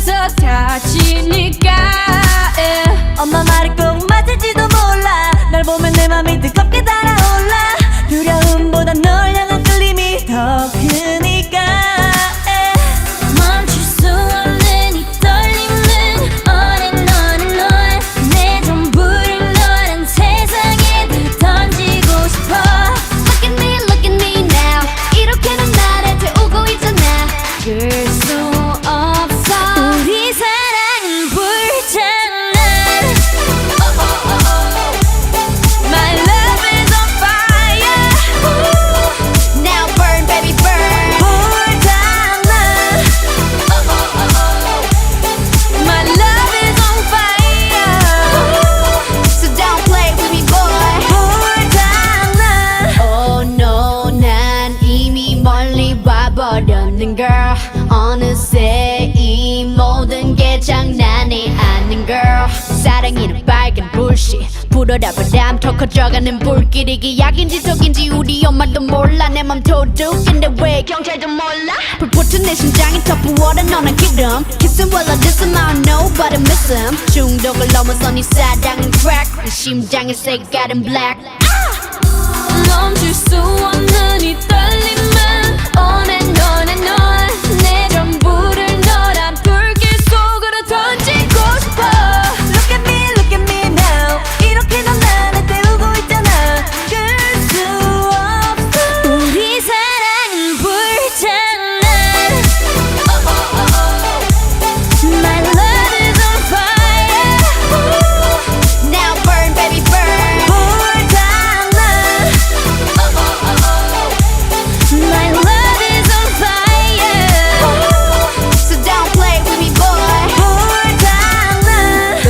서 다치니까 엄마 말이 꼭 맞을지도 몰라 널 보면 내 맘이 뜨겁게 달아올라 두려움보다 널 향한 끌림이 더 크니까 멈출 수 없는 이 떨림은 on and on and on 내 전부를 너란 세상에 던지고 싶어 Look at me now 이렇게 넌 나를 태우고 있잖아 그럴 수 없어 우리 사랑은 불장난 My love is on fire Now burn baby burn 불장난 My love is on fire So don't play with me boy 불장난 Oh no 난 이미 멀리 와버렸는 girl 어느새 이 모든 게 장난이 아닌 girl 사랑이란 빨간 불씨 불어라 바람 더 커져가는 불길이 기약인지 독인지 우리 엄마도 몰라 내 맘 도둑인데 왜 경찰도 몰라 불붙은 내 심장이 더 부어라 너는 기름 Kiss him while I diss him I don't know but I miss him 중독을 넘어서 네 사랑은 crack 내 심장의 색깔은 black 멈출 수 없는 이 떨림은 on and on and on 내 전부를 너란 불길 속으로 던지고 싶어 Look at me now 이렇게 넌 나를 태우고 있잖아 그럴 수 없어 우리 사랑은 불장난 My love is on fire Now burn baby burn 불장난 My love is on fire So don't play with me boy 불장난 너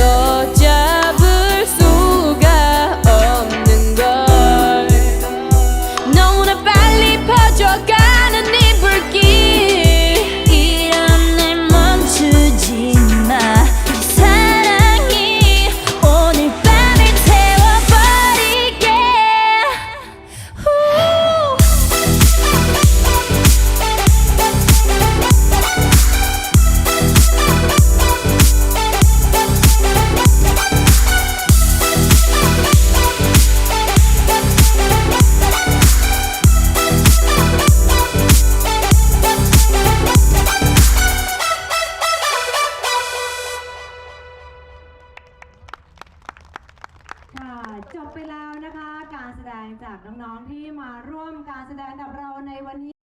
잡을 수가 없는 걸 너무나 빨리 퍼져가는 이 불길 이런 날 멈추지 마 사랑이 오늘 밤을 태워버리게ค่ะจบไปแล้วนะคะการแสดงจากน้องๆที่มาร่วมการแสดงกับเราในวันนี้